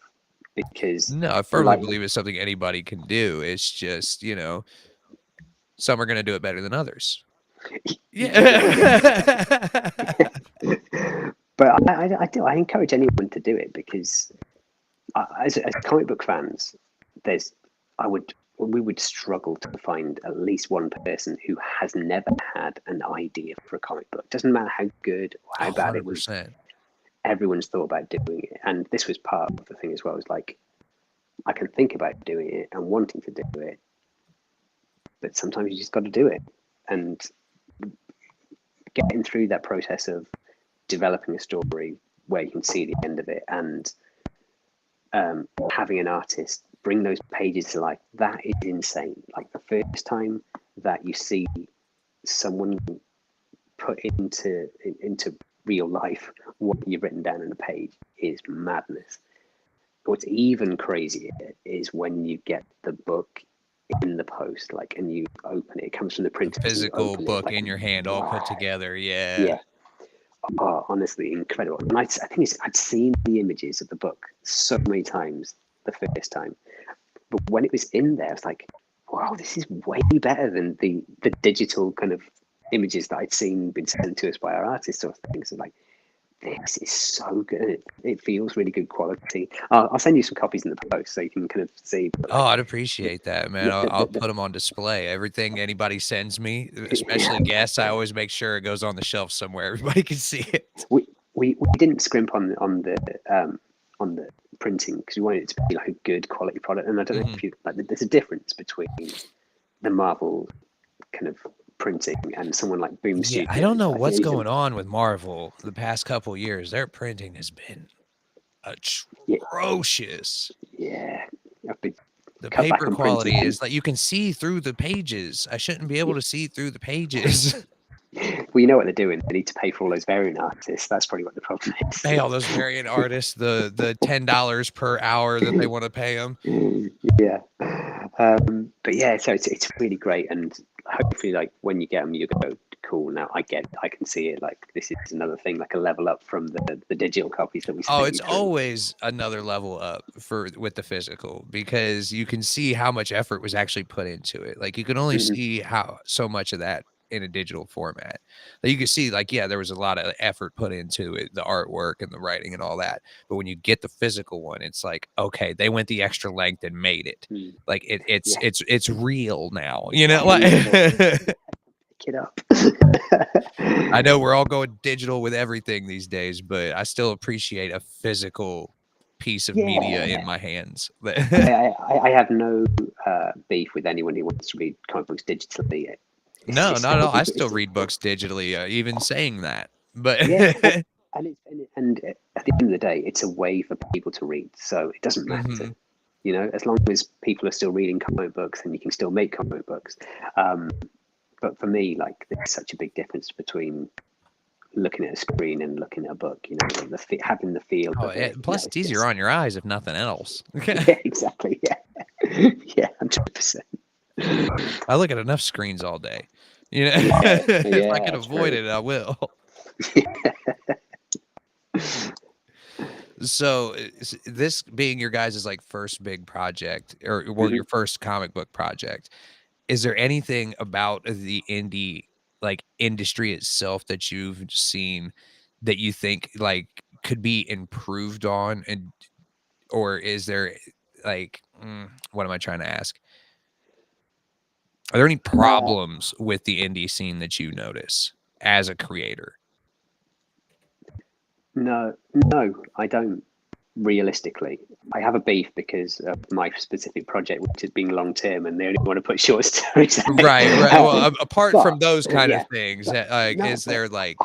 because no, I firmly believe it's something anybody can do. It's just, some are going to do it better than others. Yeah. But I encourage anyone to do it, because as comic book fans, we would struggle to find at least one person who has never had an idea for a comic book. Doesn't matter how good or how bad it was. 100%. Everyone's thought about doing it, and this was part of the thing as well. It's like I can think about doing it and wanting to do it, but sometimes you just got to do it. And getting through that process of developing a story where you can see the end of it, and having an artist bring those pages to life, that is insane. Like the first time that you see someone put into real life what you've written down on a page is madness. What's even crazier is when you get the book in the post, like, and you open it. It comes from the printer. The physical book like, in your hand, all put together. Yeah. Oh, honestly, incredible. And I think I'd seen the images of the book so many times the first time, but when it was in there, I was like, wow, this is way better than the digital kind of images that I'd seen been sent to us by our artists or things. So like, this is so good. It feels really good quality. I'll send you some copies in the post so you can kind of see. Oh, I'd appreciate that, man. Yeah, I'll put them on display. Everything anybody sends me, especially guests, I always make sure it goes on the shelf somewhere. Everybody can see it. we didn't scrimp on the printing because we wanted it to be like a good quality product. And I don't know if you like. There's a difference between the Marvel kind of printing and someone like Boom Yeah, I don't Studios. know I think what's these are going on with Marvel the past couple years. Their printing has been yeah atrocious. yeah. I've been The cut back paper on printing. quality And is like you can see through the pages. I shouldn't be able to see through the pages. well, you know what they're doing. They need to pay for all those variant artists. That's probably what the problem is. Pay all those variant artists the $10 per hour that they want to pay them. Yeah. But yeah, so it's really great, and hopefully, like when you get them, you go, cool. Now I can see it. Like this is another thing, like a level up from the digital copies that we Oh, sent you it's through. always another level up for with the physical because you can see how much effort was actually put into it. Like you can only Mhm. see how so much of that in a digital format. Like you can see, like, yeah, there was a lot of effort put into it, the artwork and the writing and all that. But when you get the physical one, it's like, okay, they went the extra length and made it. Mm. Like Yeah, it's real now, you know? yeah, Like pick it up. I know we're all going digital with everything these days, but I still appreciate a physical piece of media in Yeah, my hands. I have no beef with anyone who wants to read comic books digitally. No, It's not at still all. I still it's read books digitally, even saying that. But yeah, and at the end of the day, it's a way for people to read, so it doesn't matter. Mhm. You know, as long as people are still reading comic books, and you can still make comic books. Um, but for me, like, there's such a big difference between looking at a screen and looking at a book. You know, having the feel Oh, of it. You know, plus it's it's easier just on your eyes if nothing else. yeah, exactly. Yeah, yeah, 100%. I look at enough screens all day. You know, Yeah, if I can yeah, avoid true. it, I will. So, this being your guys' like first big project or well, Mhm. your first comic book project, is there anything about the indie, like, industry itself that you've seen that you think, like, could be improved on? And or is there, like, what am I trying to ask? Are there any Uh, problems with the indie scene that you notice as a creator? no, no, I don't. Realistically, I have a beef because of my specific project, which is being long term, and they only want to put short stories out. Right, right. Well, apart from those kind of Yeah, things, but like, no, is but there, like,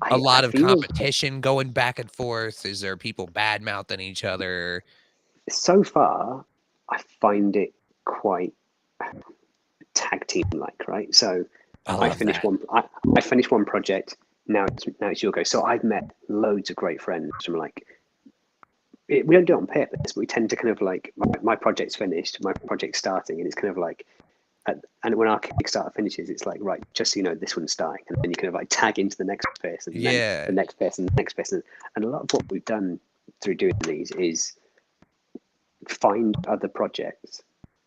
I, a I lot of feel competition going back and forth? Is there people bad mouthing each other? so far, I find it quite tag team like, right? So I I love finished that. one, I finished one project. Now it's your go. So I've met loads of great friends from like we don't do it on purpose. We tend to kind of like my project's finished, my project's starting, and it's kind of like, and when our Kickstarter finishes, it's like, right, just so you know, this one's starting, and then you kind of like tag into the next person, and then the Yeah. next person, the next person, and a lot of what we've done through doing these is find other projects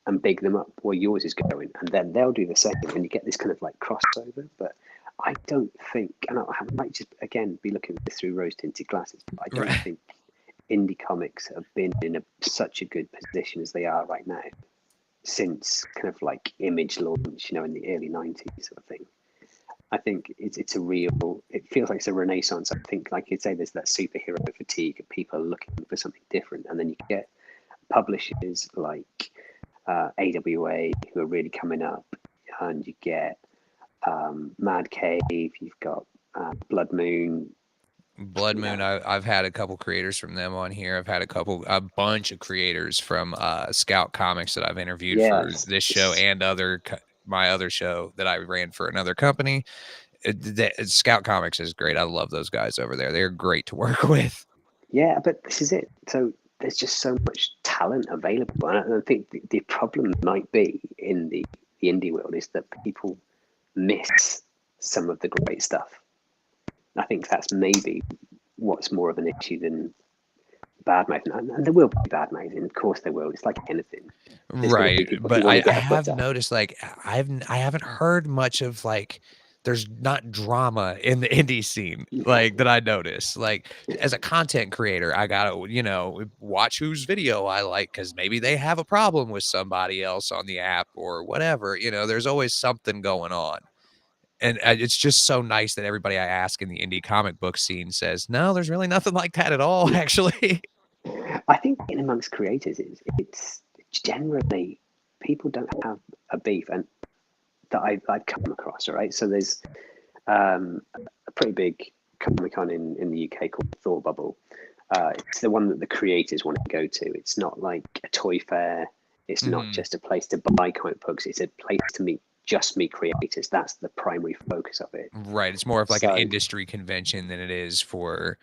and big them up where yours is going, and then they'll do the same, and you get this kind of like crossover. But I don't think, and I might just again be looking at this through rose tinted glasses, but I don't Right. think indie comics have been in such a good position as they are right now since kind of like Image launch, you know, in the early 90s sort of thing. I think it's a real, it feels like it's a renaissance. I think, like you'd say, there's that superhero fatigue. People are looking for something different. And then you get publishers like AWA who are really coming up, and you get Mad Cave, you've got Blood Moon, Blood you Moon, know, I've had a couple creators from them on here. I've had a bunch of creators from Scout Comics that I've interviewed for yes, this show and my other show that I ran for another company. Scout Comics is great. I love those guys over there. They're great to work with. yeah, but this is it. So there's just so much talent available, and I think the problem might be in the indie world is that people miss some of the great stuff. I think that's maybe what's more of an issue than bad mouthing. And there will be bad mouthing, of course there will. It's like anything. There's going to be Right, people who but want to I get a foot have up. noticed, like, I haven't heard much of, like, there's not drama in the indie scene, like, that I notice. Like, as a content creator, I gotta, watch whose video I like because maybe they have a problem with somebody else on the app or whatever, there's always something going on. And it's just so nice that everybody I ask in the indie comic book scene says, "No, there's really nothing like that at all, actually." I think in amongst creators, it's generally people don't have a beef, and that I've come across. All right, so there's a pretty big Comic Con in the UK called Thought Bubble. It's the one that the creators want to go to. It's not like a toy fair. It's not Mhm. just a place to buy comic books. It's a place to meet creators. That's the primary focus of it. Right, it's more of like an So industry convention than it is for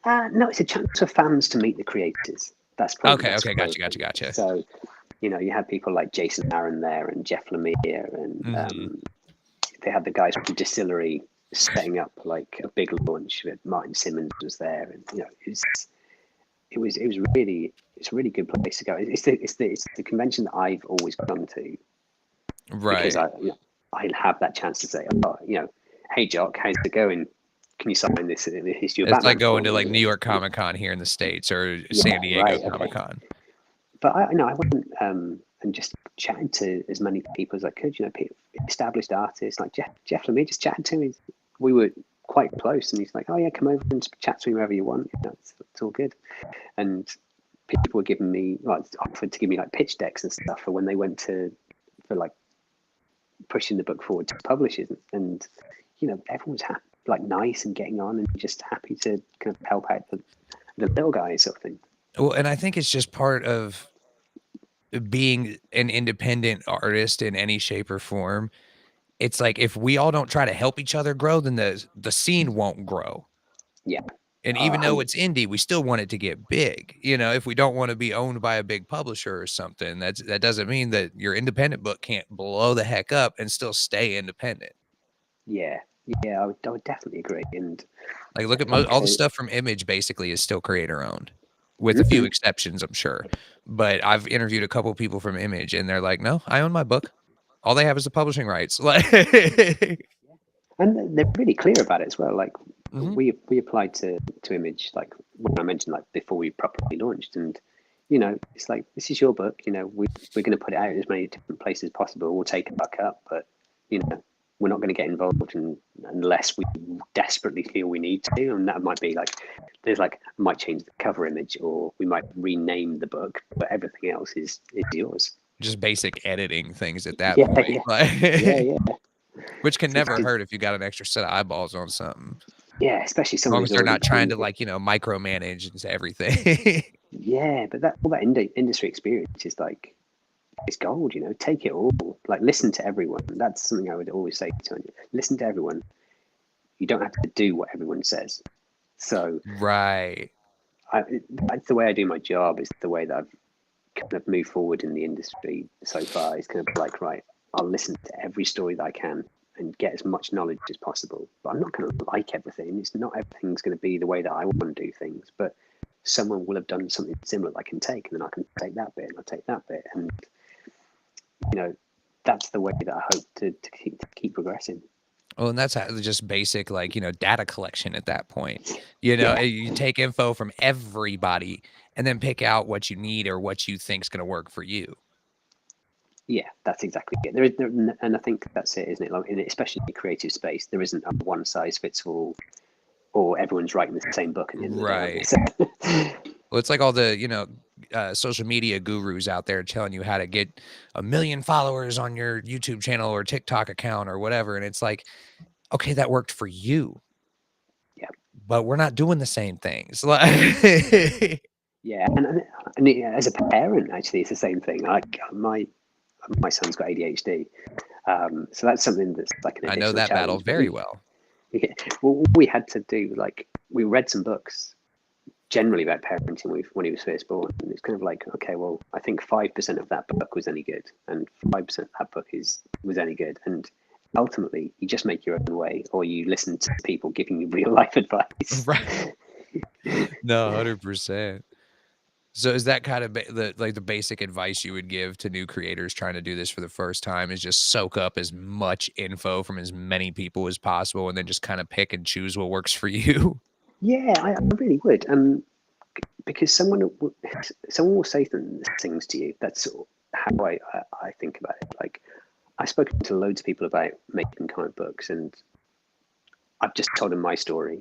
no, it's a chance for fans to meet the creators. That's probably the okay, best okay, way of gotcha, gotcha, putting it. gotcha. So you have people like Jason Aaron there and Jeff Lemire, and Mhm. they had the guys from Distillery setting up like a big launch. With Martin Simmons was there, and it was really it's a really good place to go. It's the convention that I've always gone to because Right. I have that chance to say, oh, hey Jock, how's it going? Can you sign this? This your It's like Batman going for to, me? like, New York Comic Con here in the States or San Yeah, Diego right, Comic okay. Con. But I went and just chatted to as many people as I could. Established artists like Jeff Lemire, just chatted to me. We were quite close, and he's like, "Oh yeah, come over and chat to me wherever you want. It's all good." And people were giving me offered to give me like pitch decks and stuff for when they went for like pushing the book forward to publishers, and everyone was happy, like nice and getting on, and just happy to kind of help out the little guys sort of thing. Well, and I think it's just part of being an independent artist in any shape or form. It's like if we all don't try to help each other grow, then the scene won't grow. Yeah, And even though it's 100%. indie, we still want it to get big. If we don't want to be owned by a big publisher or something, that doesn't mean that your independent book can't blow the heck up and still stay independent. Yeah, yeah, I would definitely agree. And Like, look at like, all the stuff from Image basically is still creator owned, with a few mm-mm. exceptions, I'm sure. But I've interviewed a couple people from Image, and they're like, "No, I own my book. All they have is the publishing rights." Like, And they're really clear about it as well. Like mhm. we applied to Image, like when I mentioned, like before we properly launched, and it's like, this is your book. We're going to put it out in as many different places as possible. We'll take a cut, but you know we're not going to get involved unless we desperately feel we need to. And that might be like, might change the cover image, or we might rename the book, but everything else is yours. Just basic editing things at that Yeah, point, yeah, yeah, like, yeah. which can So never hurt if you got an extra set of eyeballs on something. yeah, especially As someone long as who's they're already not trying done to, it. like, micromanage into everything. Yeah, but all that industry experience is like, it's gold. Take it all. Like, listen to everyone. That's something I would always say to anyone. Listen to everyone. You don't have to do what everyone says. So Right. that's the way I do my job. Is the way that I've kind of moved forward in the industry so far. Is kind of like, right, I'll listen to every story that I can and get as much knowledge as possible. But I'm not going to like everything. It's not everything's going to be the way that I want to do things. But someone will have done something similar that I can take, and then I can take that bit and I'll take that bit, and you know that's the way that I hope to keep progressing. Well, and that's just basic, like, data collection at that point. Yeah, You take info from everybody and then pick out what you need or what you think's gonna work for you. yeah, that's exactly it. And I think that's it, isn't it? Like, especially in the creative space, there isn't a one size fits all, or everyone's writing the same book at the end of the day, aren't they? Right. So, Well, it's like all the, social media gurus out there telling you how to get 1,000,000 followers on your YouTube channel or TikTok account or whatever, and it's like, "Okay, that worked for you, yeah, but we're not doing the same things." Like yeah, and as a parent, actually, it's the same thing. Like my son's got ADHD, so that's something that's like an I know additional that battle challenge. But very well. we had to do, like, we read some books generally about parenting when he was first born, and it's kind of like, okay, well, I think 5% of that book was any good, and 5% of that book was any good, and ultimately you just make your own way, or you listen to people giving you real life advice. Right. No, 100%. So is that kind of the basic advice you would give to new creators trying to do this for the first time is just soak up as much info from as many people as possible and then just kind of pick and choose what works for you? Yeah, I really would, because someone will say things to you. That's how I think about it. Like, I've spoken to loads of people about making comic books, and I've just told them my story,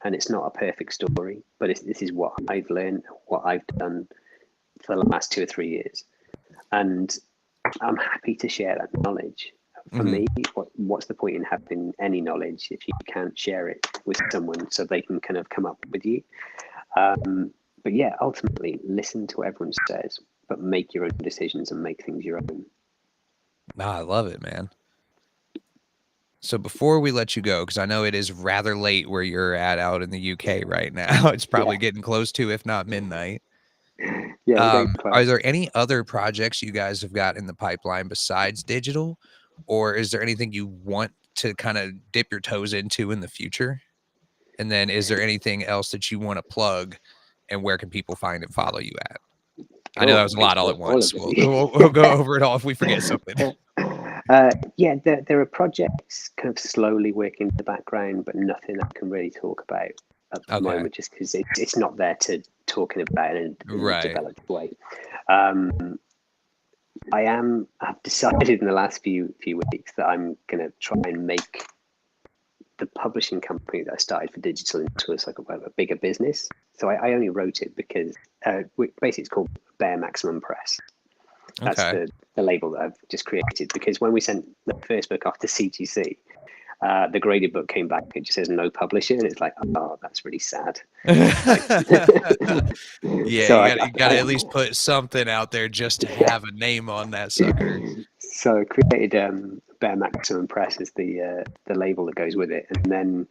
and it's not a perfect story, but this is what I've learned, what I've done for the last 2 or 3 years, and I'm happy to share that knowledge. For Mhm. me, what's the point in having any knowledge if you can't share it with someone so they can kind of come up with you? But yeah, ultimately, listen to what everyone says, but make your own decisions and make things your own. I love it, man. So before we let you go, because I know it is rather late where you're at out in the UK right now, it's Yeah, probably getting close to, if not midnight. yeah, we're getting Are close. there any other projects you guys have got in the pipeline besides digital, or is there anything you want to kind of dip your toes into in the future? And then is there anything else that you want to plug, and where can people find and follow you at? I know Oh, that I was a think lot all at all of once. We'll, it. we'll, we'll go over it all if we forget something. Yeah, there are projects kind of slowly working in the background, but nothing I can really talk about at the Okay. moment, just because it's not there to talking about in a Right. developed way. Um, I've decided in the last few weeks that I'm going to try and make the publishing company that I started for digital into a bigger business. So I only wrote it because basically it's called Bare Maximum Press. That's Okay. the label that I've just created, because when we sent the first book off to CGC, the graded book came back. It just says no publisher, and it's like, oh, that's really sad. Like, Yeah, so you gotta at least put something out there just to yeah. have a name on that sucker. So I created Bare Maximum Press as the label that goes with it, and then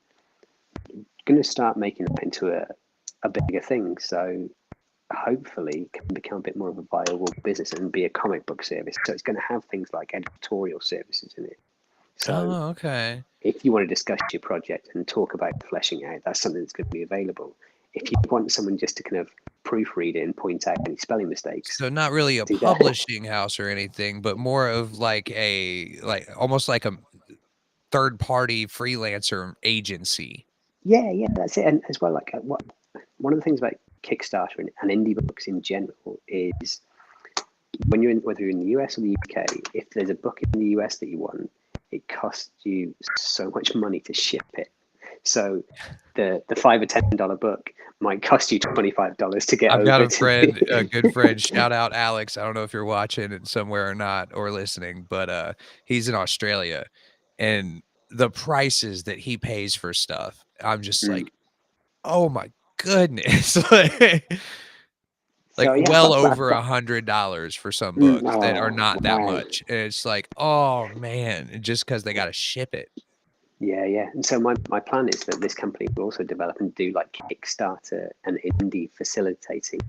going to start making that into a bigger thing. So hopefully can become a bit more of a viable business and be a comic book service. So it's going to have things like editorial services in it. So Oh, okay. if you want to discuss your project and talk about fleshing out, that's something that's going to be available. If you want someone just to kind of proofread it and point out any spelling mistakes, So not really a do that. publishing house or anything, but more of like almost like a third party freelancer agency. Yeah, yeah, that's it. And as well, like one of the things about Kickstarter and indie books in general is when whether you're in the US or the UK, if there's a book in the US that you want, it costs you so much money to ship it. So the $5 or $10 book might cost you $25 to get I've got over to a the good friend, shout out Alex. I don't know if you're watching it somewhere or not or listening, but he's in Australia, and the prices that he pays for stuff, I'm just Mm. like, "Oh my goodness." Like So yeah, well over $100 for some books that are oh not that wow. much. And it's like, "Oh man," just because they gotta ship it. Yeah, yeah. And so my plan is that this company will also develop and do like Kickstarter and indie facilitating,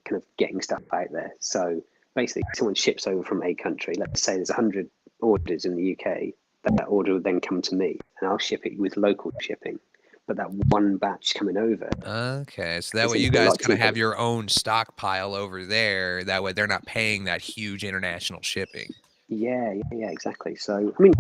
kind of getting stuff out there. So basically, someone ships over from a country. Let's say there's 100 orders in the UK. That order would then come to me, and I'll ship it with local shipping. But that one batch coming over Okay, so that is way going you to be a guys lot kinda cheaper. have your own stockpile over there, that way they're not paying that huge international shipping. Yeah, yeah, yeah, exactly. So I mean,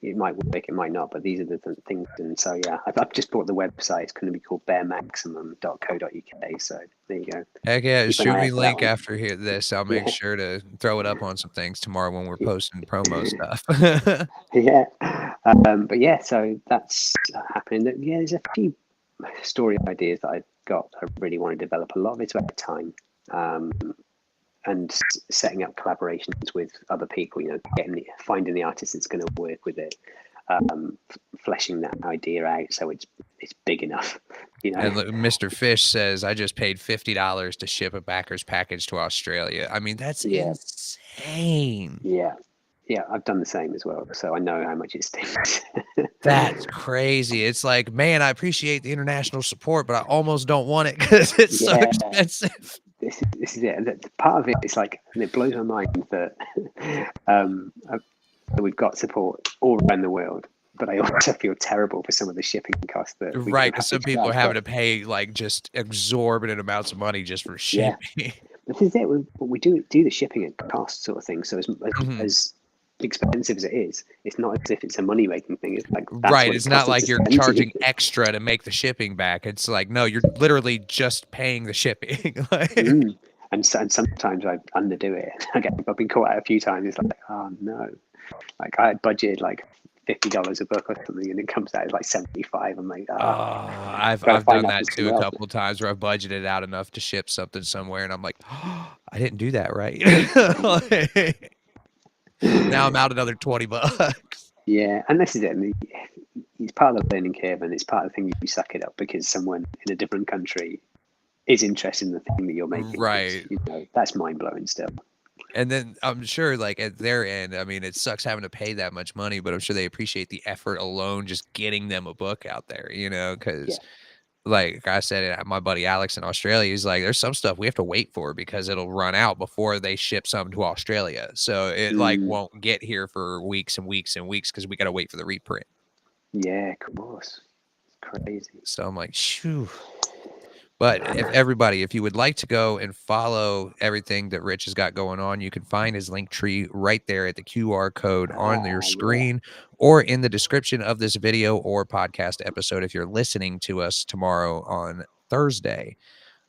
it might work, it might not, but these are the things. And so yeah, I've just bought the website. It's going to be called baremaximum.co.uk. So there you go. Heck yeah, Keep an shoot eye me out for that link one. after hear this. I'll make Yeah, sure to throw it up on some things tomorrow when we're posting promo stuff. yeah. But yeah, so that's happening. Yeah, there's a few story ideas that I've got. I really want to develop. A lot of it's about time. Um, and setting up collaborations with other people, finding the artist that's going to work with it, fleshing that idea out so it's big enough, you know. And look, Mr. Fish says, "I just paid $50 to ship a Backer's package to Australia." I mean, that's Yeah, insane. yeah, yeah. I've done the same as well, so I know how much it stings. That's crazy. It's like, man, I appreciate the international support, but I almost don't want it because it's so Yeah, expensive. this is it. And part of it is like, and it blows my mind that we've got support all around the world, but I also feel terrible for some of the shipping costs that we Right, don't because have to some people are charge. having But to pay, like, just exorbitant amounts of money just for yeah, shipping. this is it. We do the shipping at cost sort of thing. So Mhm. as expensive as it is, it's not as if it's a money making thing. It's like that's Right, what it it's not costs us to like you're send to you. charging extra to make the shipping back. It's like, no, you're literally just paying the shipping. Like Mm. And sometimes I underdo it. I've been caught out a few times. It's like, oh no. Like I had budgeted like $50 a book or something, and it comes out as like 75. I'm like, Oh, gotta I've find done that from that too a somewhere else. couple times where I've budgeted out enough to ship something somewhere, and I'm like, oh, I didn't do that right. Now I'm out another $20. Yeah, and this is it. It's part of the learning curve, and it's part of the thing you suck it up because someone in a different country is interested in the thing that you're making. Right. That's mind blowing still. And then I'm sure, like, at their end, I mean, it sucks having to pay that much money, but I'm sure they appreciate the effort alone just getting them a book out there, Yeah. because like I said, my buddy Alex in Australia, he's like, there's some stuff we have to wait for because it'll run out before they ship something to Australia. So it like Mm, won't get here for weeks and weeks and weeks because we got to wait for the reprint. yeah, of course. It's crazy. So I'm like, shoo. But if you would like to go and follow everything that Rich has got going on, you can find his link tree right there at the QR code on your Yeah. screen or in the description of this video or podcast episode if you're listening to us tomorrow on Thursday.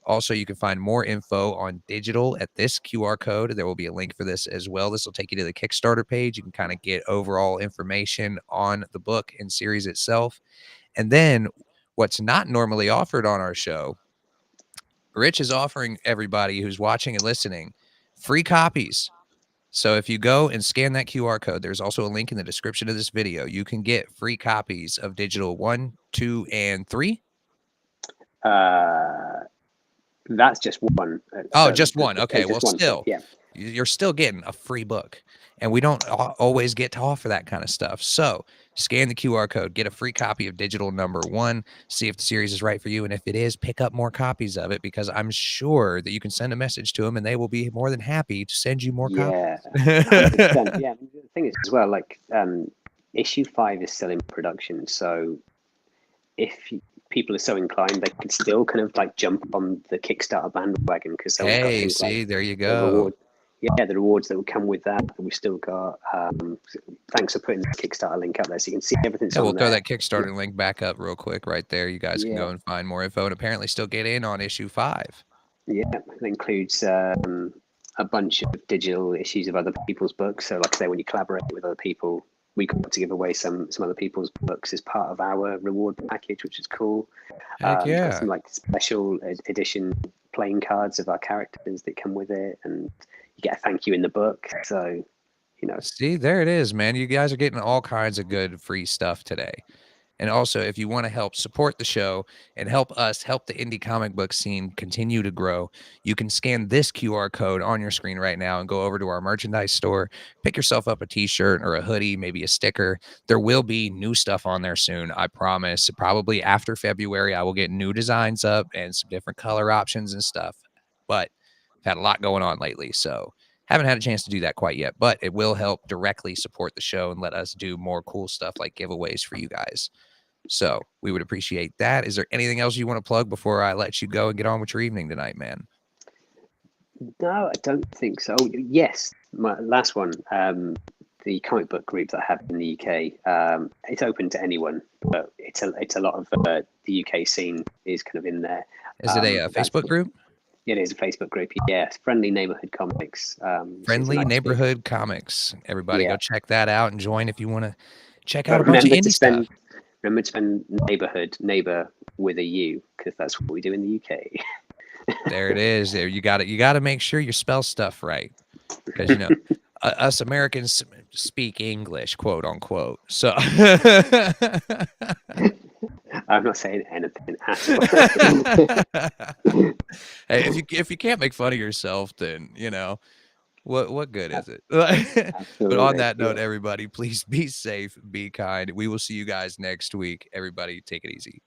Also, you can find more info on digital at this QR code. There will be a link for this as well. This will take you to the Kickstarter page. You can kind of get overall information on the book and series itself. And then what's not normally offered on our show, Rich is offering everybody who's watching and listening free copies. So if you go and scan that QR code, there's also a link in the description of this video. You can get free copies of digital 1, 2, and 3. That's just one. Oh, just one. Okay. Well, Just one. So, still, yeah. you're still getting a free book. And we don't always get to offer that kind of stuff. So scan the QR code, get a free copy of digital number 1, see if the series is right for you. And if it is, pick up more copies of it because I'm sure that you can send a message to them and they will be more than happy to send you more Yeah. copies. 100%. Yeah. The thing is, as well, like issue 5 is still in production. So if people are so inclined, they can still kind of like jump on the Kickstarter bandwagon because someone's got Hey, things see, like there you the go. reward. Yeah, the rewards that will come with that. We've still got. Thanks for putting the Kickstarter link up there so you can see everything's Yeah, on we'll throw there. that Kickstarter link back up real quick right there. You guys can go Yeah, and find more info and apparently still get in on issue 5. yeah. It includes a bunch of digital issues of other people's books. So, like I say, when you collaborate with other people, we got to give away some other people's books as part of our reward package, which is cool. Heck We've got yeah. some like special edition playing cards of our characters that come with it, and you get a thank you in the book. So, See, there it is, man. You guys are getting all kinds of good free stuff today. And also, if you want to help support the show and help us help the indie comic book scene continue to grow, you can scan this QR code on your screen right now and go over to our merchandise store. Pick yourself up a t-shirt or a hoodie, maybe a sticker. There will be new stuff on there soon, I promise. Probably after February, I will get new designs up and some different color options and stuff. But I've had a lot going on lately, so haven't had a chance to do that quite yet, but it will help directly support the show and let us do more cool stuff like giveaways for you guys. So we would appreciate that. Is there anything else you want to plug before I let you go and get on with your evening tonight, man? no, I don't think so. Oh, yes, my last one. The comic book group that I have in the UK. It's open to anyone, but it's a lot of the UK scene is kind of in there. Is it a Facebook group? It is a Facebook group. Yeah, Friendly Neighborhood Comics. It's a Friendly nice big. Neighborhood Comics. Everybody go Yeah, check that out and join if you want to check out but a bunch of indie stuff. remember to spend neighbor with a U because that's what we do in the UK. There it is. There you got it. You got to make sure you spell stuff right because us Americans speak English, quote unquote. So I'm not saying anything at all. hey, if you can't make fun of yourself, then what good is it? But on Absolutely. that note, Yeah. everybody, please be safe, be kind. We will see you guys next week. Everybody, take it easy.